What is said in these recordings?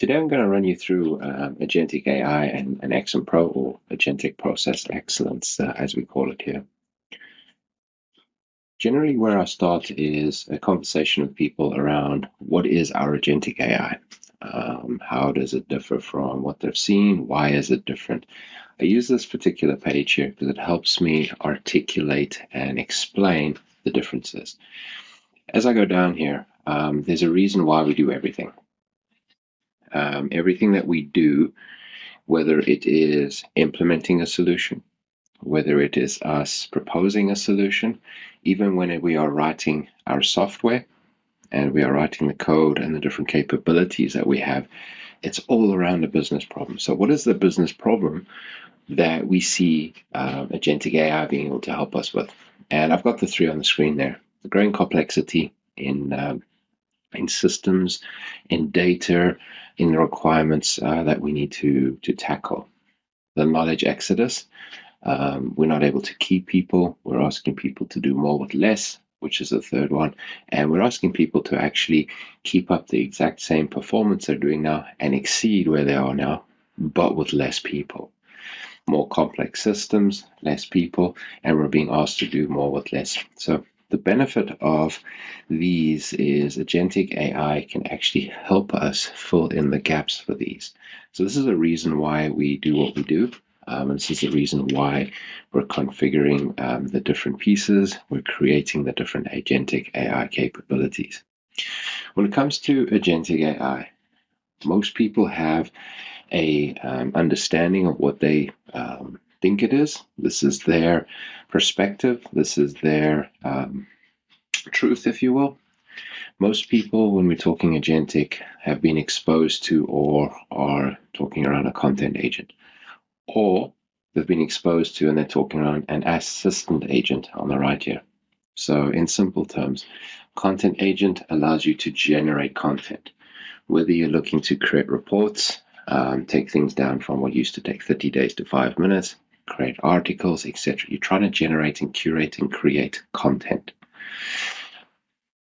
Today I'm going to run you through Agentic AI and XMPro, or Agentic Process Excellence, as we call it here. Generally, where I start is a conversation with people around what is our Agentic AI? How does it differ from what they've seen? Why is it different? I use this particular page here because it helps me articulate and explain the differences. As I go down here, there's a reason why we do everything. Everything that we do, whether it is implementing a solution, whether it is us proposing a solution, even when we are writing our software and we are writing the code and the different capabilities that we have, it's all around a business problem. So what is the business problem that we see Agentic AI being able to help us with? And I've got the three on the screen there. The growing complexity in systems, in data, in the requirements that we need to tackle. The knowledge exodus. We're not able to keep people. We're asking people to do more with less, which is the third one. And we're asking people to actually keep up the exact same performance they're doing now and exceed where they are now, but with less people. More complex systems, less people, and we're being asked to do more with less. So the benefit of these is Agentic AI can actually help us fill in the gaps for these. So this is a reason why we do what we do. And this is the reason why we're configuring the different pieces. We're creating the different Agentic AI capabilities. When it comes to Agentic AI, most people have a understanding of what they think it is. This is their perspective. This is their truth, if you will. Most people, when we're talking agentic, have been exposed to or are talking around a content agent, or they've been exposed to and they're talking around an assistant agent on the right here. So in simple terms, content agent allows you to generate content, whether you're looking to create reports, take things down from what used to take 30 days to 5 minutes, create articles, etc. You're trying to generate and curate and create content.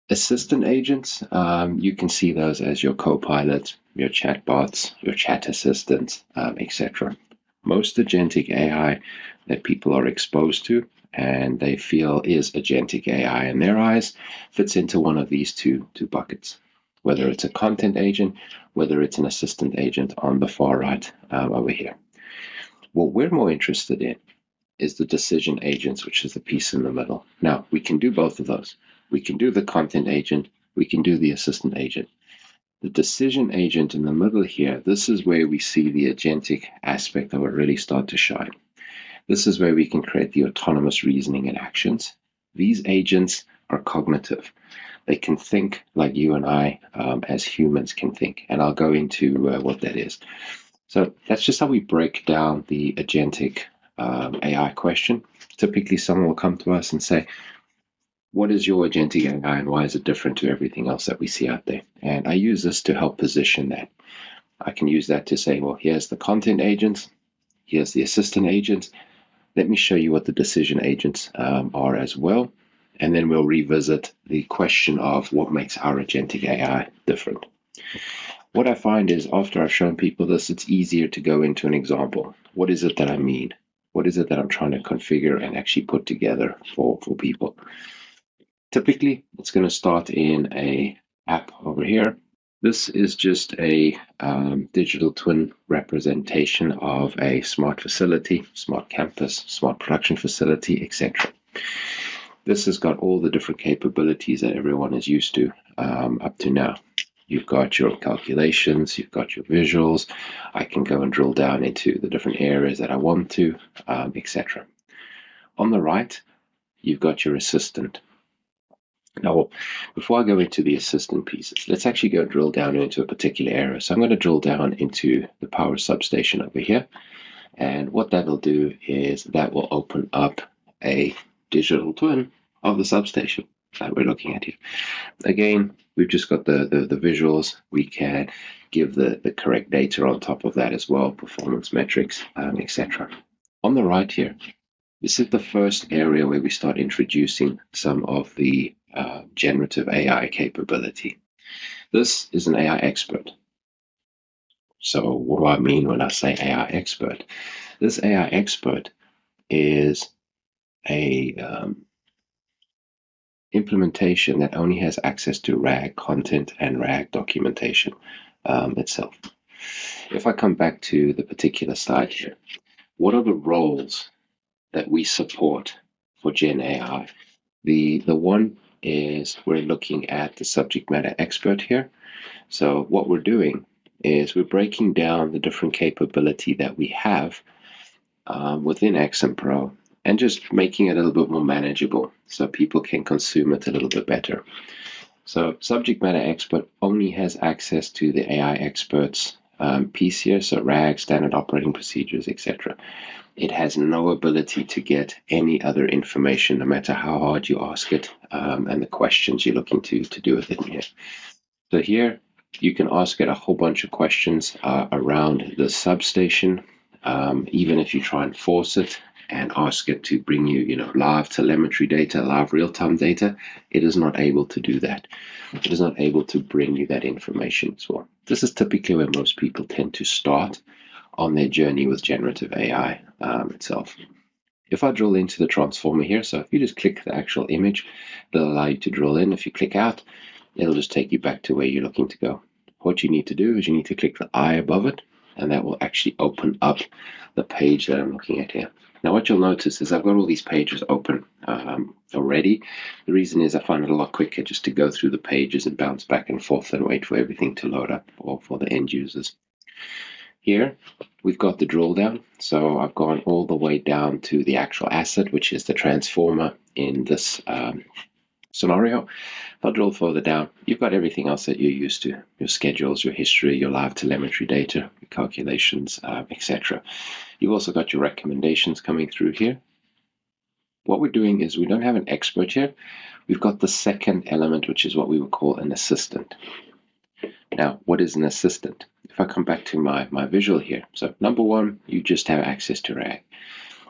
Assistant agents, you can see those as your copilots, your chatbots, your chat assistants, etc. Most agentic AI that people are exposed to and they feel is agentic AI in their eyes fits into one of these two buckets, whether it's a content agent, whether it's an assistant agent on the far right over here. What we're more interested in is the decision agents, which is the piece in the middle. Now, we can do both of those. We can do the content agent, we can do the assistant agent. The decision agent in the middle here, this is where we see the agentic aspect of it really start to shine. This is where we can create the autonomous reasoning and actions. These agents are cognitive. They can think like you and I as humans can think. And I'll go into what that is. So that's just how we break down the agentic AI question. Typically, someone will come to us and say, what is your agentic AI and why is it different to everything else that we see out there? And I use this to help position that. I can use that to say, well, here's the content agents, here's the assistant agents. Let me show you what the decision agents are as well. And then we'll revisit the question of what makes our agentic AI different. What I find is after I've shown people this, it's easier to go into an example. What is it that I mean? What is it that I'm trying to configure and actually put together for people? Typically, it's going to start in a app over here. This is just a digital twin representation of a smart facility, smart campus, smart production facility, etc. This has got all the different capabilities that everyone is used to up to now. You've got your calculations, you've got your visuals. I can go and drill down into the different areas that I want to, etc. On the right, you've got your assistant. Now, before I go into the assistant pieces, let's actually go drill down into a particular area. So I'm going to drill down into the power substation over here. And what that will do is that will open up a digital twin of the substation that we're looking at here. Again, we've just got the visuals. We can give the correct data on top of that as well, performance metrics, etc. On the right here, this is the first area where we start introducing some of the generative AI capability. This is an AI expert. So what do I mean when I say AI expert? This AI expert is a implementation that only has access to RAG content and RAG documentation itself. If I come back to the particular slide here, what are the roles that we support for Gen AI? The one is we're looking at the subject matter expert here. So what we're doing is we're breaking down the different capability that we have within XMPro and just making it a little bit more manageable so people can consume it a little bit better. So subject matter expert only has access to the AI experts piece here, so RAG, standard operating procedures, etc. It has no ability to get any other information, no matter how hard you ask it, and the questions you're looking to do with it here. So here you can ask it a whole bunch of questions around the substation, even if you try and force it and ask it to bring you, live telemetry data, live real-time data, it is not able to do that. It is not able to bring you that information as well. This is typically where most people tend to start on their journey with generative AI itself. If I drill into the transformer here, so if you just click the actual image, it'll allow you to drill in. If you click out, it'll just take you back to where you're looking to go. What you need to do is you need to click the eye above it, and that will actually open up the page that I'm looking at here. Now, what you'll notice is I've got all these pages open already. The reason is I find it a lot quicker just to go through the pages and bounce back and forth and wait for everything to load up for the end users. Here, we've got the drill down. So I've gone all the way down to the actual asset, which is the transformer in this scenario. If I drill further down, you've got everything else that you're used to, your schedules, your history, your live telemetry data, your calculations, etc. You've also got your recommendations coming through here. What we're doing is we don't have an expert here. We've got the second element, which is what we would call an assistant. Now, what is an assistant? If I come back to my visual here, so number one, you just have access to RAG.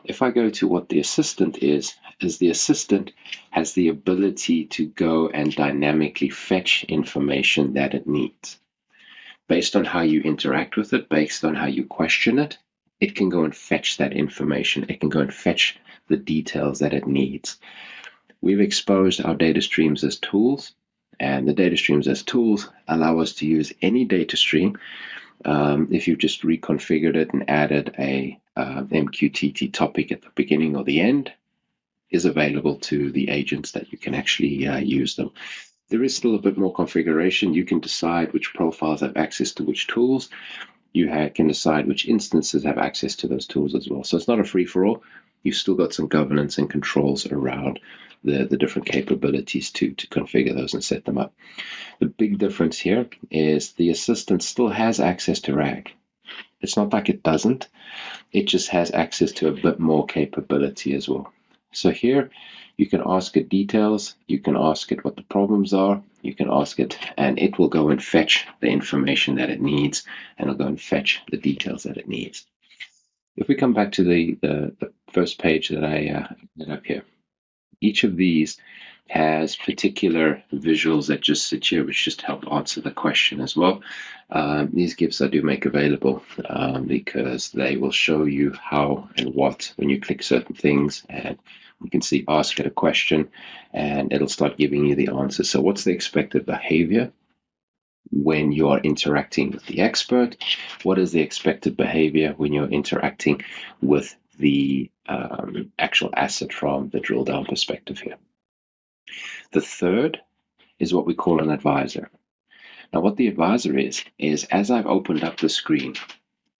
If I go to what the assistant is the assistant has the ability to go and dynamically fetch information that it needs. Based on how you interact with it, based on how you question it, it can go and fetch that information. It can go and fetch the details that it needs. We've exposed our data streams as tools, and the data streams as tools allow us to use any data stream. If you've just reconfigured it and added a MQTT topic at the beginning or the end, is available to the agents that you can actually use them. There is still a bit more configuration. You can decide which profiles have access to which tools. You can decide which instances have access to those tools as well. So it's not a free-for-all. You've still got some governance and controls around the different capabilities to configure those and set them up. The big difference here is the assistant still has access to RAG. It's not like it doesn't. It just has access to a bit more capability as well. So here, you can ask it details, you can ask it what the problems are, you can ask it, and it will go and fetch the information that it needs, and it'll go and fetch the details that it needs. If we come back to the first page that I put up here, each of these has particular visuals that just sit here, which just help answer the question as well. These GIFs I do make available because they will show you how and what when you click certain things, and you can see ask it a question and it'll start giving you the answer. So what's the expected behavior when you're interacting with the expert? What is the expected behavior when you're interacting with the actual asset from the drill down perspective here? The third is what we call an advisor. Now, what the advisor is as I've opened up the screen,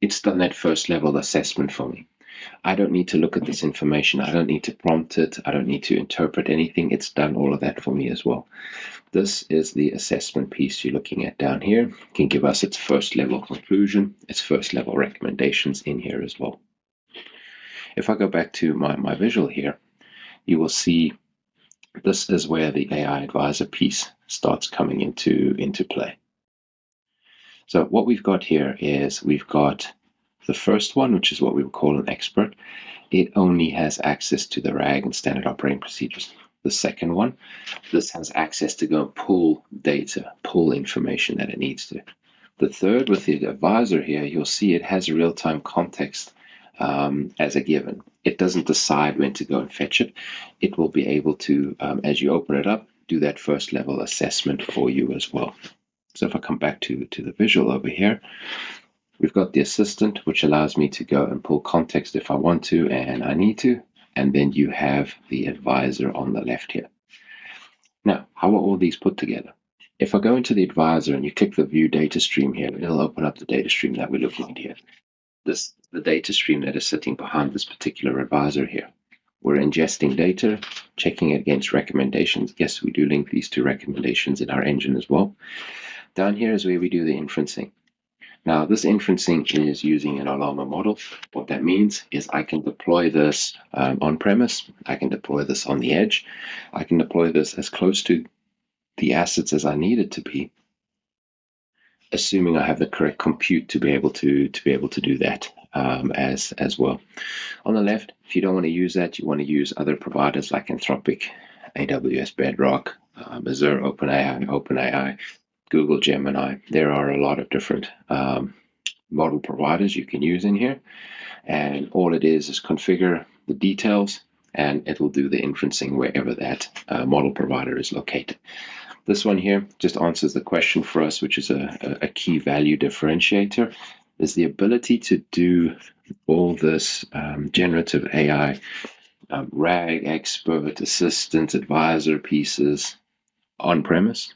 it's done that first level assessment for me. I don't need to look at this information. I don't need to prompt it. I don't need to interpret anything. It's done all of that for me as well. This is the assessment piece you're looking at down here. It can give us its first level conclusion, its first level recommendations in here as well. If I go back to my visual here, you will see this is where the AI advisor piece starts coming into play. So what we've got here is we've got the first one, which is what we would call an expert. It only has access to the RAG and standard operating procedures. The second one, this has access to go and pull data, pull information that it needs to. The third, with the advisor here, you'll see it has a real-time context as a given. It doesn't decide when to go and fetch it. It will be able to, as you open it up, do that first level assessment for you as well. So if I come back to the visual over here, we've got the assistant, which allows me to go and pull context if I want to and I need to. And then you have the advisor on the left here. Now, how are all these put together? If I go into the advisor and you click the view data stream here, it'll open up the data stream that we're looking at here. This the data stream that is sitting behind this particular advisor here. We're ingesting data, checking it against recommendations. Yes, we do link these to recommendations in our engine as well. Down here is where we do the inferencing. Now, this inferencing is using an Olama model. What that means is I can deploy this on-premise. I can deploy this on the edge. I can deploy this as close to the assets as I need it to be, assuming I have the correct compute to be able to do that as well. On the left, if you don't want to use that, you want to use other providers like Anthropic, AWS Bedrock, Azure OpenAI, Google Gemini. There are a lot of different model providers you can use in here, and all it is configure the details, and it will do the inferencing wherever that model provider is located. This one here just answers the question for us, which is a key value differentiator, is the ability to do all this generative AI, RAG, expert, assistant, advisor pieces on-premise.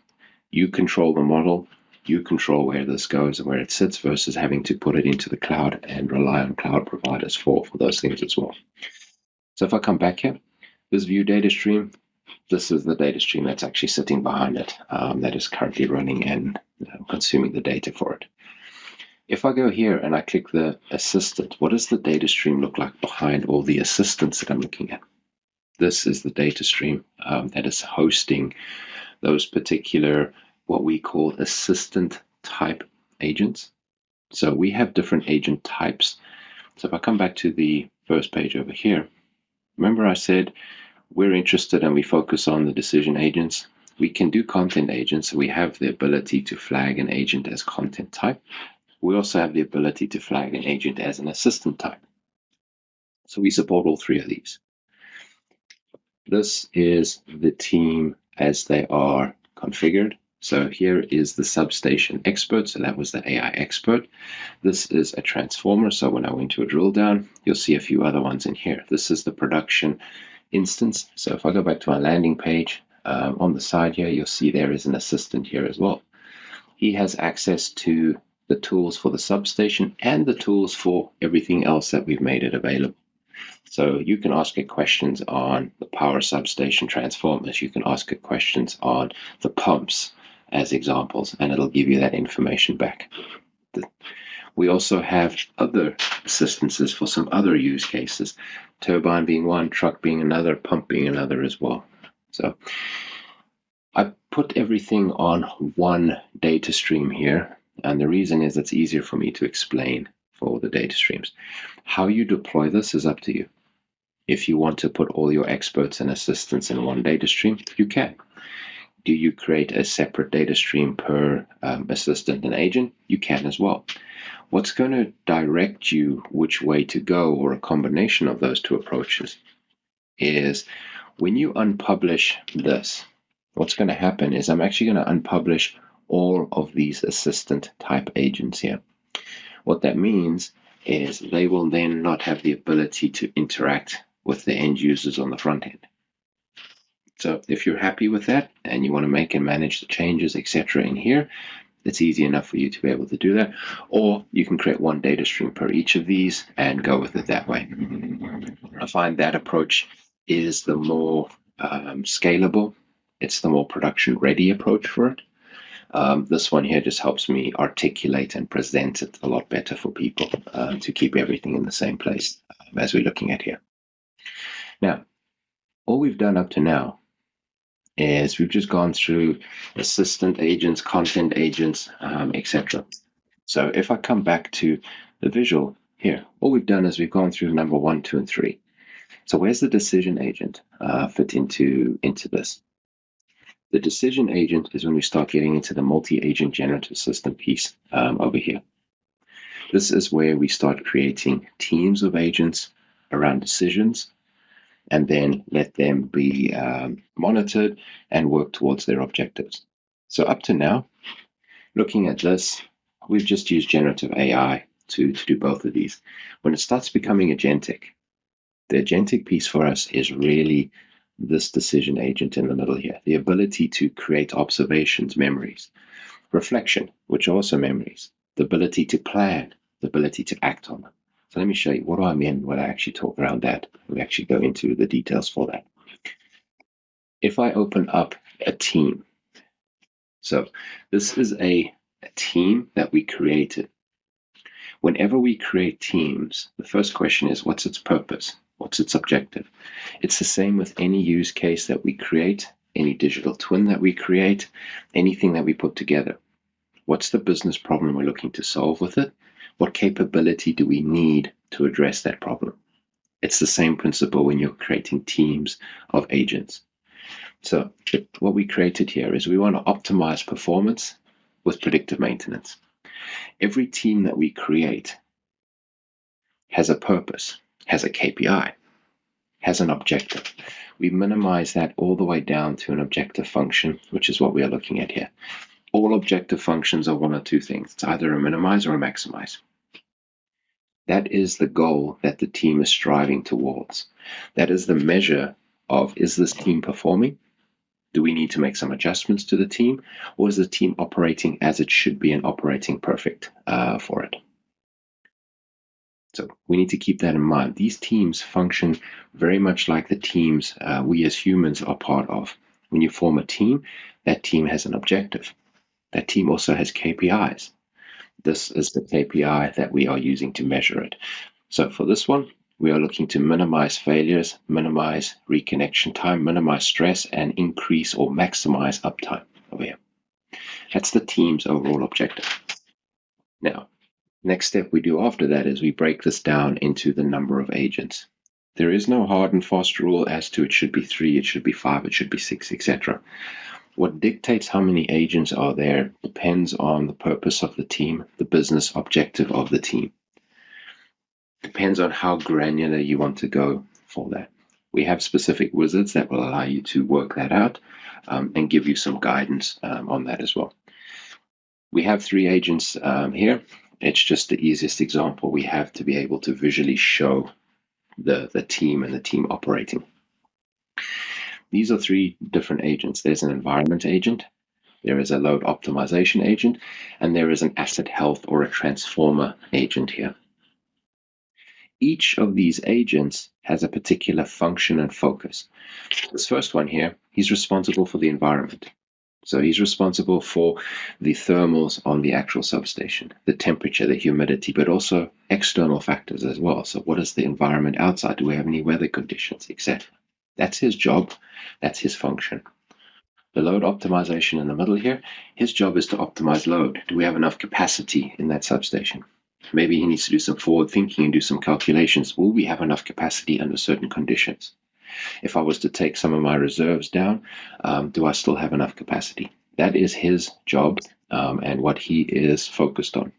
You control the model, you control where this goes and where it sits versus having to put it into the cloud and rely on cloud providers for those things as well. So if I come back here, this view data stream, this is the data stream that's actually sitting behind it that is currently running and consuming the data for it. If I go here and I click the assistant, what does the data stream look like behind all the assistants that I'm looking at? This is the data stream that is hosting those particular, what we call assistant type agents. So we have different agent types. So if I come back to the first page over here, remember I said we're interested and we focus on the decision agents. We can do content agents. So we have the ability to flag an agent as content type. We also have the ability to flag an agent as an assistant type. So we support all three of these. This is the team as they are configured. So here is the substation expert. So that was the AI expert. This is a transformer. So when I went to a drill down, you'll see a few other ones in here. This is the production instance. So if I go back to my landing page, on the side here, you'll see there is an assistant here as well. He has access to the tools for the substation and the tools for everything else that we've made it available. So you can ask it questions on the power substation transformers. You can ask it questions on the pumps as examples, and it'll give you that information back. We also have other assistances for some other use cases, turbine being one, truck being another, pump being another as well. So I put everything on one data stream here, and the reason is it's easier for me to explain for the data streams. How you deploy this is up to you. If you want to put all your experts and assistants in one data stream, you can. Do you create a separate data stream per assistant and agent? You can as well. What's going to direct you which way to go, or a combination of those two approaches, is when you unpublish this, what's going to happen is I'm actually going to unpublish all of these assistant type agents here. What that means is they will then not have the ability to interact with the end users on the front end. So if you're happy with that and you want to make and manage the changes, etc. in here, it's easy enough for you to be able to do that. Or you can create one data stream per each of these and go with it that way. I find that approach is the more scalable. It's the more production ready approach for it. This one here just helps me articulate and present it a lot better for people to keep everything in the same place as we're looking at here. Now, all we've done up to now is we've just gone through assistant agents, content agents, etc. So if I come back to the visual here, all we've done is we've gone through number 1, 2, and 3. So where's the decision agent fit into this? The decision agent is when we start getting into the multi-agent generative system piece over here. This is where we start creating teams of agents around decisions and then let them be monitored and work towards their objectives. So up to now, looking at this, we've just used generative AI to do both of these. When it starts becoming agentic, the agentic piece for us is really this decision agent in the middle here, the ability to create observations, memories, reflection, which are also memories, the ability to plan, the ability to act on them. So let me show you what do I mean when I actually talk around that. We actually go into the details for that. If I open up a team, so this is a team that we created. Whenever we create teams, the first question is, what's its purpose? What's its objective? It's the same with any use case that we create, any digital twin that we create, anything that we put together. What's the business problem we're looking to solve with it? What capability do we need to address that problem? It's the same principle when you're creating teams of agents. So what we created here is we want to optimize performance with predictive maintenance. Every team that we create has a purpose, has a KPI, has an objective. We minimize that all the way down to an objective function, which is what we are looking at here. All objective functions are one or two things. It's either a minimize or a maximize. That is the goal that the team is striving towards. That is the measure of, is this team performing? Do we need to make some adjustments to the team? Or is the team operating as it should be and operating perfect for it? So we need to keep that in mind. These teams function very much like the teams we as humans are part of. When you form a team, that team has an objective. That team also has KPIs. This is the KPI that we are using to measure it. So for this one, we are looking to minimize failures, minimize reconnection time, minimize stress, and increase or maximize uptime over here. That's the team's overall objective. Now, next step we do after that is we break this down into the number of agents. There is no hard and fast rule as to it should be 3, it should be 5, it should be 6, etc. What dictates how many agents are there depends on the purpose of the team, the business objective of the team. Depends on how granular you want to go for that. We have specific wizards that will allow you to work that out and give you some guidance on that as well. We have 3 agents here. It's just the easiest example we have to be able to visually show the team and the team operating. These are 3 different agents. There's an environment agent, there is a load optimization agent, and there is an asset health or a transformer agent here. Each of these agents has a particular function and focus. This first one here, he's responsible for the environment. So he's responsible for the thermals on the actual substation, the temperature, the humidity, but also external factors as well. So what is the environment outside? Do we have any weather conditions, etc.? That's his job. That's his function. The load optimization in the middle here, his job is to optimize load. Do we have enough capacity in that substation? Maybe he needs to do some forward thinking and do some calculations. Will we have enough capacity under certain conditions? If I was to take some of my reserves down, do I still have enough capacity? That is his job and what he is focused on.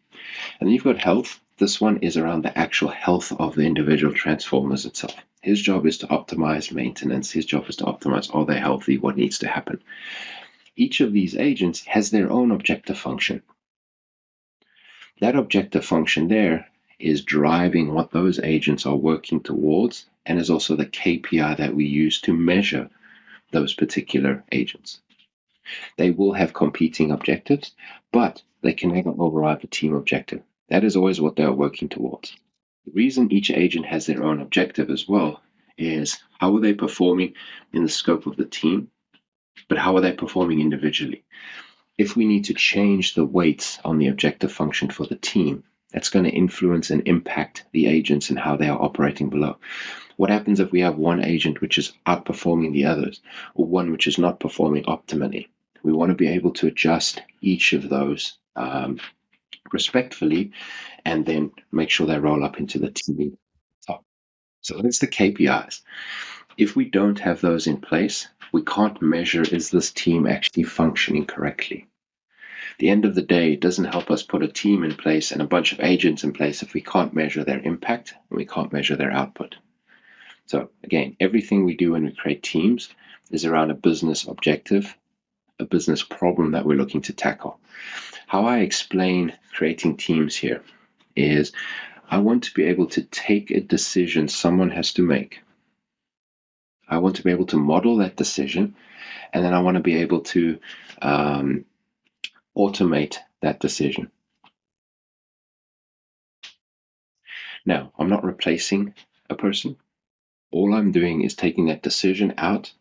And then you've got health. This one is around the actual health of the individual transformers itself. His job is to optimize maintenance. His job is to optimize, are they healthy? What needs to happen? Each of these agents has their own objective function. That objective function there is driving what those agents are working towards and is also the KPI that we use to measure those particular agents. They will have competing objectives, but they can never override the team objective. That is always what they are working towards. The reason each agent has their own objective as well is how are they performing in the scope of the team, but how are they performing individually? If we need to change the weights on the objective function for the team, that's going to influence and impact the agents and how they are operating below. What happens if we have one agent which is outperforming the others, or one which is not performing optimally? We want to be able to adjust each of those respectfully and then make sure they roll up into the team top. So that's the KPIs. If we don't have those in place, we can't measure, is this team actually functioning correctly? At the end of the day, it doesn't help us put a team in place and a bunch of agents in place if we can't measure their impact and we can't measure their output. So again, everything we do when we create teams is around a business objective, a business problem that we're looking to tackle. How I explain creating teams here is I want to be able to take a decision someone has to make. I want to be able to model that decision, and then I want to be able to automate that decision. Now, I'm not replacing a person. All I'm doing is taking that decision out,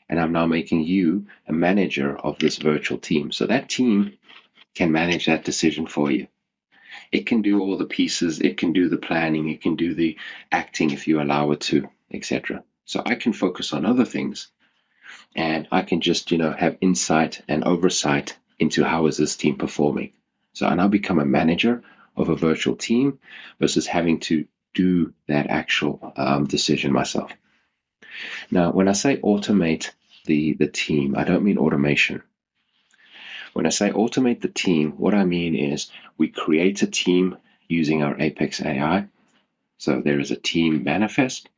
and I'm now making you a manager of this virtual team. So that team can manage that decision for you. It can do all the pieces, it can do the planning, it can do the acting if you allow it to, etc. So I can focus on other things, and I can just, have insight and oversight into how is this team performing. So I now become a manager of a virtual team versus having to do that actual decision myself. Now, when I say automate the team, I don't mean automation. When I say automate the team, what I mean is we create a team using our Apex AI. So there is a team manifest.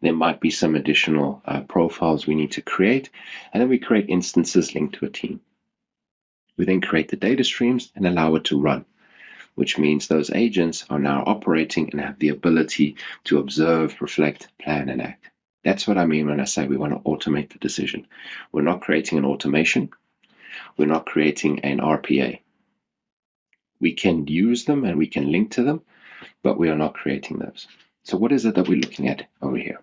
There might be some additional profiles we need to create, and then we create instances linked to a team. We then create the data streams and allow it to run, which means those agents are now operating and have the ability to observe, reflect, plan, and act. That's what I mean when I say we want to automate the decision. We're not creating an automation. We're not creating an RPA. We can use them and we can link to them, but we are not creating those. So what is it that we're looking at over here?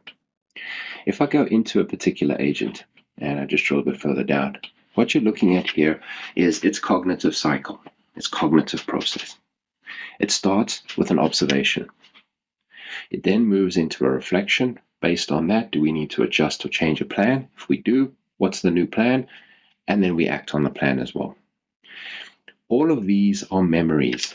If I go into a particular agent, and I just draw a bit further down, what you're looking at here is its cognitive cycle, its cognitive process. It starts with an observation. It then moves into a reflection. Based on that, do we need to adjust or change a plan? If we do, what's the new plan? And then we act on the plan as well. All of these are memories.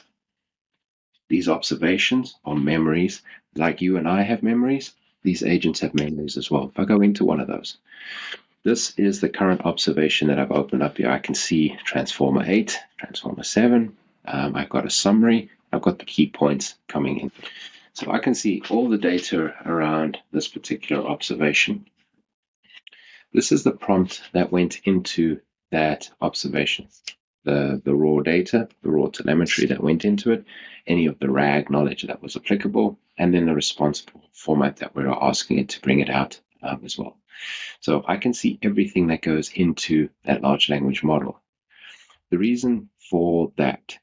These observations are memories. Like you and I have memories, these agents have memories as well. If I go into one of those, this is the current observation that I've opened up here. I can see Transformer 8, Transformer 7. I've got a summary. I've got the key points coming in. So I can see all the data around this particular observation. This is the prompt that went into that observation. The raw data, the raw telemetry that went into it, any of the RAG knowledge that was applicable, and then the response format that we're asking it to bring it out as well. So I can see everything that goes into that large language model. The reason for that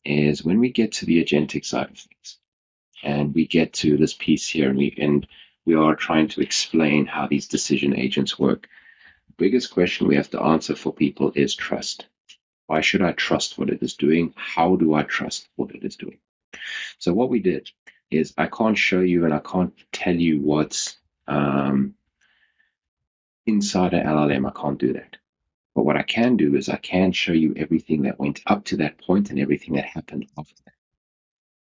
is when we get to the agentic side of things, and we get to this piece here, and we are trying to explain how these decision agents work. The biggest question we have to answer for people is trust. Why should I trust what it is doing? How do I trust what it is doing? So what we did is I can't show you and I can't tell you what's inside an LLM. I can't do that. But what I can do is I can show you everything that went up to that point and everything that happened after that.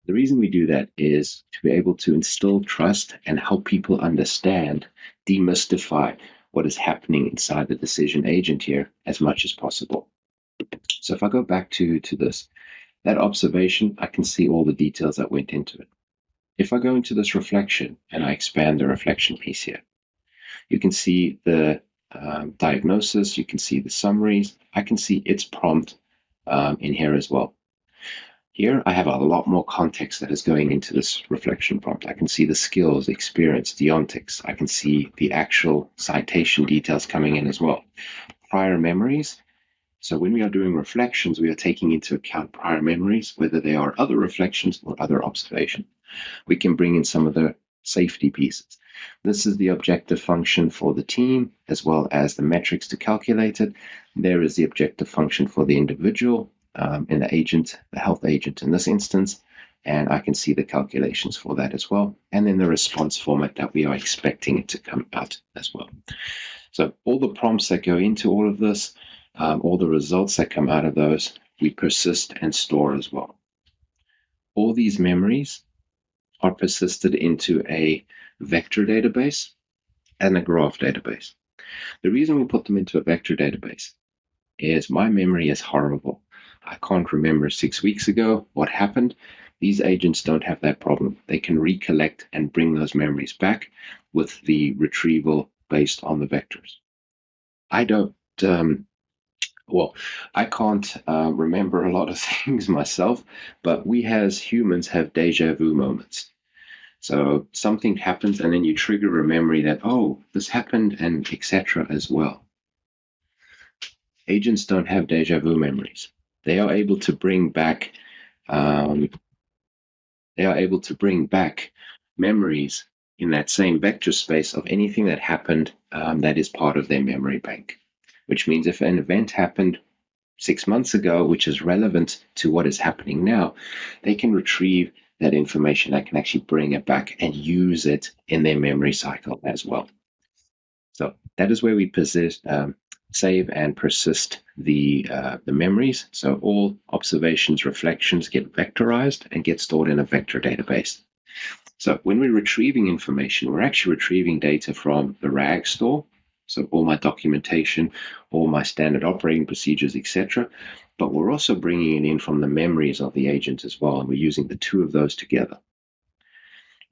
The reason we do that is to be able to instill trust and help people understand, demystify what is happening inside the decision agent here as much as possible. So if I go back to this, that observation, I can see all the details that went into it. If I go into this reflection and I expand the reflection piece here, you can see the diagnosis, you can see the summaries, I can see its prompt in here as well. Here, I have a lot more context that is going into this reflection prompt. I can see the skills, the experience, deontics. I can see the actual citation details coming in as well. Prior memories. So when we are doing reflections, we are taking into account prior memories, whether they are other reflections or other observations. We can bring in some of the safety pieces. This is the objective function for the team, as well as the metrics to calculate it. There is the objective function for the individual, in the agent, the health agent in this instance, and I can see the calculations for that as well, and then the response format that we are expecting it to come out as well. So all the prompts that go into all of this, all the results that come out of those, we persist and store as well. All these memories are persisted into a vector database, and a graph database. The reason we put them into a vector database is my memory is horrible. I can't remember 6 weeks ago what happened. These agents don't have that problem. They can recollect and bring those memories back with the retrieval based on the vectors. I don't, well, I can't remember a lot of things myself, but we as humans have deja vu moments. So something happens and then you trigger a memory that, oh, this happened and etc. as well. Agents don't have deja vu memories. They are able to bring back um, memories in that same vector space of anything that happened that is part of their memory bank. Which means if an event happened 6 months ago, which is relevant to what is happening now, they can retrieve that information. They can actually bring it back and use it in their memory cycle as well. So that is where we save and persist the memories. So all observations, reflections get vectorized and get stored in a vector database. So when we're retrieving information, we're actually retrieving data from the RAG store. So all my documentation, all my standard operating procedures, etc. But we're also bringing it in from the memories of the agent as well. And we're using the two of those together.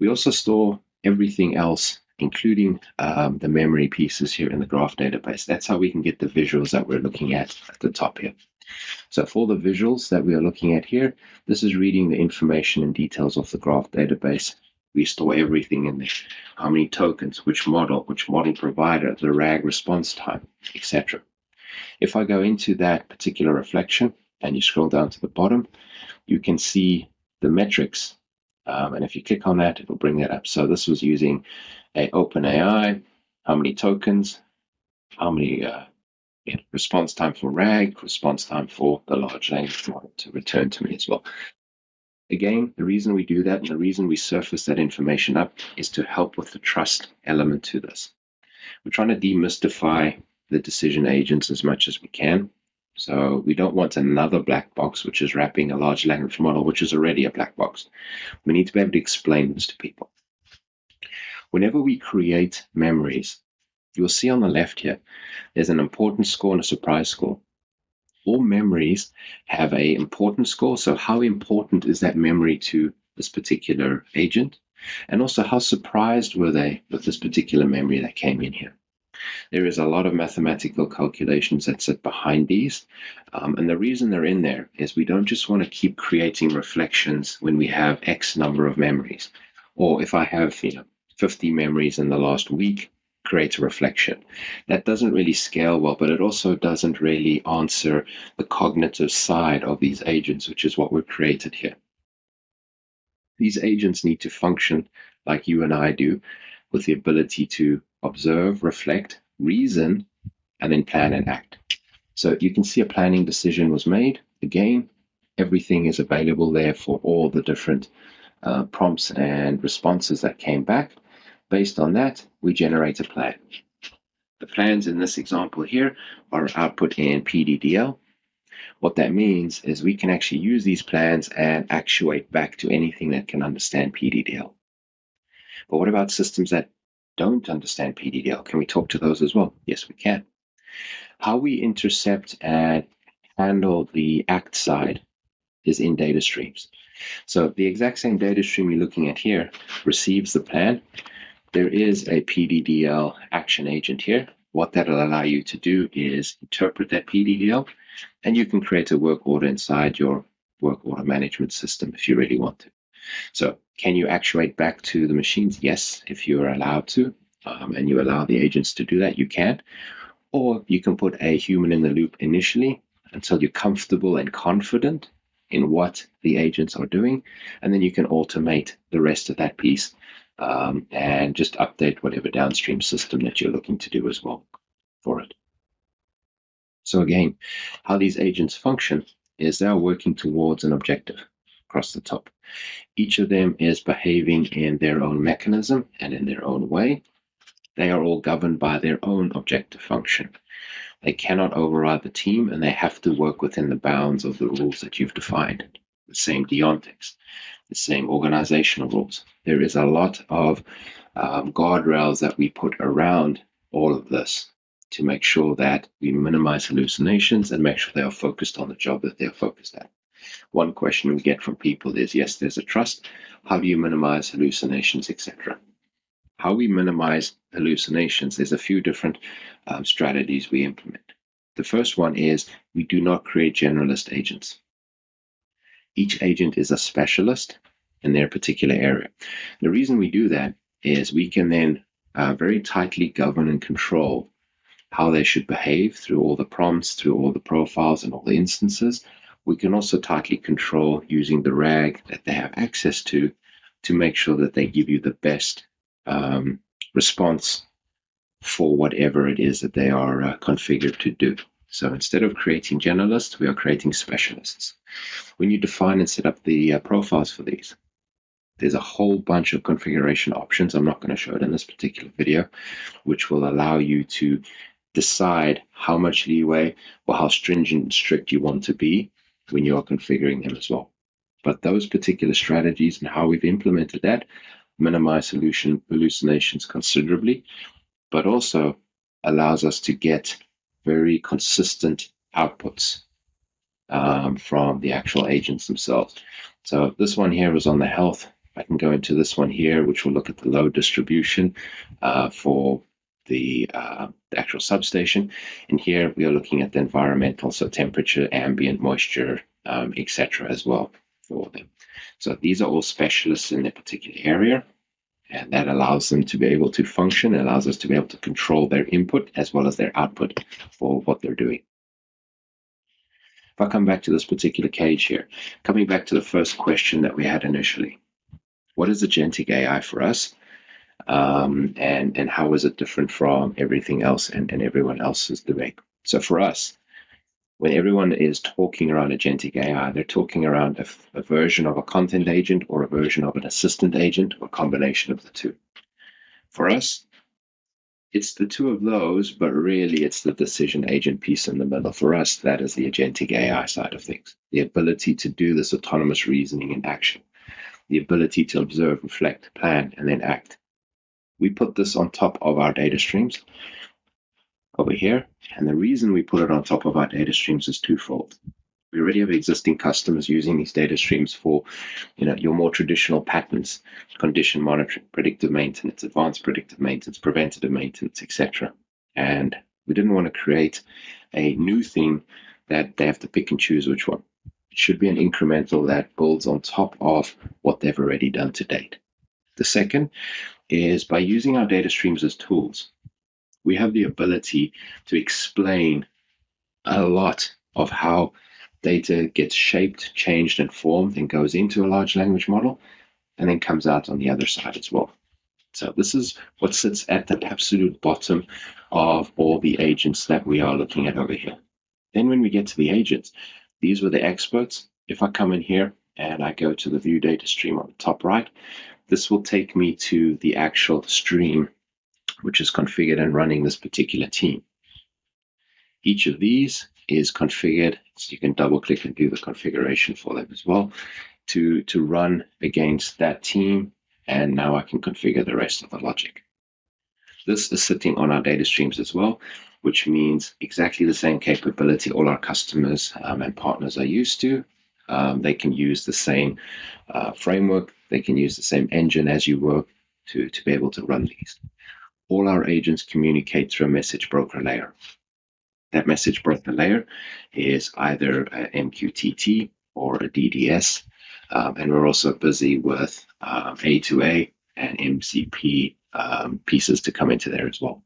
We also store everything else, including the memory pieces here in the graph database. That's how we can get the visuals that we're looking at the top here. So for the visuals that we are looking at here, this is reading the information and details of the graph database. We store everything in there. How many tokens, which model provider, the RAG response time, etc. If I go into that particular reflection and you scroll down to the bottom, you can see the metrics. And if you click on that, it'll bring that up. So this was using a OpenAI, how many tokens, how many response time for RAG, response time for the large language model to return to me as well. Again, the reason we do that and the reason we surface that information up is to help with the trust element to this. We're trying to demystify the decision agents as much as we can. So we don't want another black box, which is wrapping a large language model, which is already a black box. We need to be able to explain this to people. Whenever we create memories, you'll see on the left here, there's an importance score and a surprise score. All memories have an importance score. So how important is that memory to this particular agent? And also how surprised were they with this particular memory that came in here? There is a lot of mathematical calculations that sit behind these. And the reason they're in there is we don't just want to keep creating reflections when we have X number of memories. Or if I have 50 memories in the last week, create a reflection. That doesn't really scale well, but it also doesn't really answer the cognitive side of these agents, which is what we've created here. These agents need to function like you and I do, with the ability to observe, reflect, reason, and then plan and act. So you can see a planning decision was made. Again, everything is available there for all the different prompts and responses that came back. Based on that, we generate a plan. The plans in this example here are output in PDDL. What that means is we can actually use these plans and actuate back to anything that can understand PDDL. But what about systems that don't understand PDDL? Can we talk to those as well? Yes, we can. How we intercept and handle the ACT side is in data streams. So the exact same data stream you're looking at here receives the plan. There is a PDDL action agent here. What that'll allow you to do is interpret that PDDL, and you can create a work order inside your work order management system if you really want to. So can you actuate back to the machines? Yes, if you are allowed to, and you allow the agents to do that, you can. Or you can put a human in the loop initially until you're comfortable and confident in what the agents are doing, and then you can automate the rest of that piece and just update whatever downstream system that you're looking to do as well for it. So again, how these agents function is they're working towards an objective across the top. Each of them is behaving in their own mechanism and in their own way. They are all governed by their own objective function. They cannot override the team, and they have to work within the bounds of the rules that you've defined. The same deontics. the same organizational rules. There is a lot of guardrails that we put around all of this to make sure that we minimize hallucinations and make sure they are focused on the job that they're focused at. One question we get from people is, yes, there's a trust. How do you minimize hallucinations, etc.? How we minimize hallucinations, there's a few different strategies we implement. The first one is we do not create generalist agents. Each agent is a specialist in their particular area. The reason we do that is we can then very tightly govern and control how they should behave through all the prompts, through all the profiles and all the instances. We can also tightly control using the RAG that they have access to make sure that they give you the best response for whatever it is that they are configured to do. So instead of creating generalists, we are creating specialists. When you define and set up the profiles for these, there's a whole bunch of configuration options. I'm not going to show it in this particular video, which will allow you to decide how much leeway or how stringent and strict you want to be when you are configuring them as well. But those particular strategies and how we've implemented that minimize hallucinations considerably, but also allows us to get very consistent outputs from the actual agents themselves. So this one here was on the health. I can go into this one here, which will look at the load distribution for the actual substation. And here we are looking at the environmental, so temperature, ambient, moisture, etc. as well for them. So these are all specialists in their particular area, and that allows them to be able to function. It allows us to be able to control their input as well as their output for what they're doing. If I come back to this particular cage here, coming back to the first question that we had initially, what is agentic AI for us? And how is it different from everything else and everyone else is doing? So for us, when everyone is talking around agentic AI, they're talking around a version of a content agent or a version of an assistant agent or a combination of the two. For us, it's the two of those, but really it's the decision agent piece in the middle. For us, that is the agentic AI side of things, the ability to do this autonomous reasoning and action, the ability to observe, reflect, plan, and then act. We put this on top of our data streams over here. And the reason we put it on top of our data streams is twofold. We already have existing customers using these data streams for, your more traditional patterns, condition monitoring, predictive maintenance, advanced predictive maintenance, preventative maintenance, etc. And we didn't want to create a new thing that they have to pick and choose which one. It should be an incremental that builds on top of what they've already done to date. The second is by using our data streams as tools, we have the ability to explain a lot of how data gets shaped, changed, and formed and goes into a large language model and then comes out on the other side as well. So this is what sits at the absolute bottom of all the agents that we are looking at over here. Then when we get to the agents, these were the experts. If I come in here and I go to the view data stream on the top right, this will take me to the actual stream which is configured and running this particular team. Each of these is configured, so you can double click and do the configuration for them as well to run against that team, and now I can configure the rest of the logic. This is sitting on our data streams as well, which means exactly the same capability all our customers and partners are used to. They can use the same framework, they can use the same engine as you work to be able to run these. All our agents communicate through a message broker layer. That message broker layer is either an MQTT or a DDS, and we're also busy with A2A and MCP pieces to come into there as well.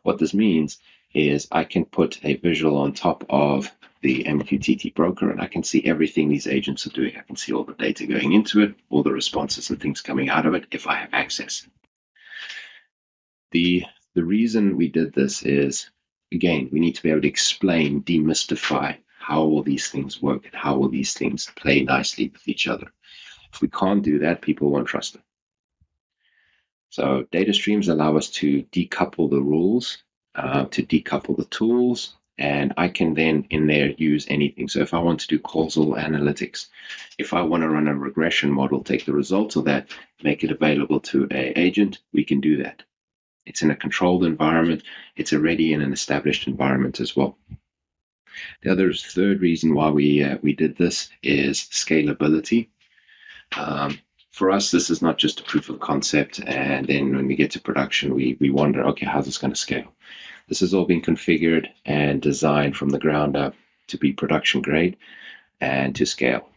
What this means is I can put a visual on top of the MQTT broker, and I can see everything these agents are doing. I can see all the data going into it, all the responses and things coming out of it if I have access. The reason we did this is, again, we need to be able to explain, demystify how all these things work and how all these things play nicely with each other. If we can't do that, people won't trust it. So data streams allow us to decouple the rules, to decouple the tools, And I can then in there use anything. So if I want to do causal analytics, if I want to run a regression model, take the results of that, make it available to an agent, we can do that. It's in a controlled environment. It's already in an established environment as well. The other third reason why we did this is scalability. Um, for us, this is not just a proof of concept, and then when we get to production, we wonder, okay, how's this going to scale? This has all been configured and designed from the ground up to be production grade and to scale.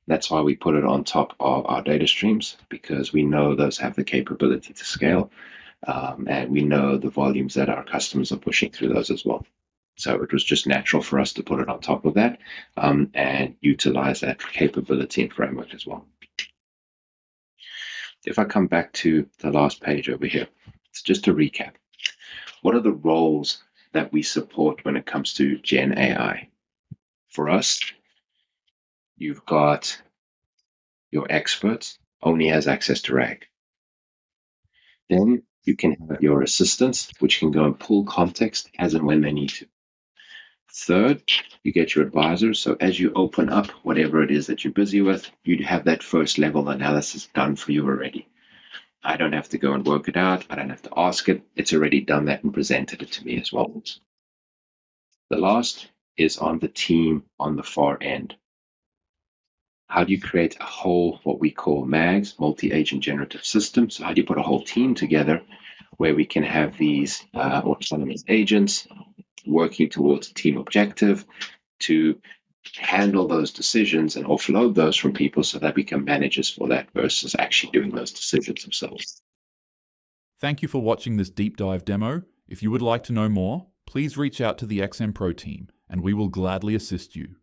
That's why we put it on top of our data streams, because we know those have the capability to scale, and we know the volumes that our customers are pushing through those as well. So it was just natural for us to put it on top of that, and utilize that capability and framework as well. If I come back to the last page over here, it's just to recap. What are the roles that we support when it comes to Gen AI? For us, you've got your experts, only has access to RAG. Then you can have your assistants, which can go and pull context as and when they need to. Third, you get your advisors. So as you open up whatever it is that you're busy with, you'd have that first level analysis done for you already. I don't have to go and work it out. I don't have to ask it. It's already done that and presented it to me as well. The last is on the team on the far end. How do you create a whole, what we call MAGs, Multi-Agent Generative Systems? So how do you put a whole team together where we can have these autonomous agents working towards a team objective to handle those decisions and offload those from people so that become managers for that versus actually doing those decisions themselves. Thank you for watching this deep dive demo. If you would like to know more, please reach out to the XMPro team and we will gladly assist you.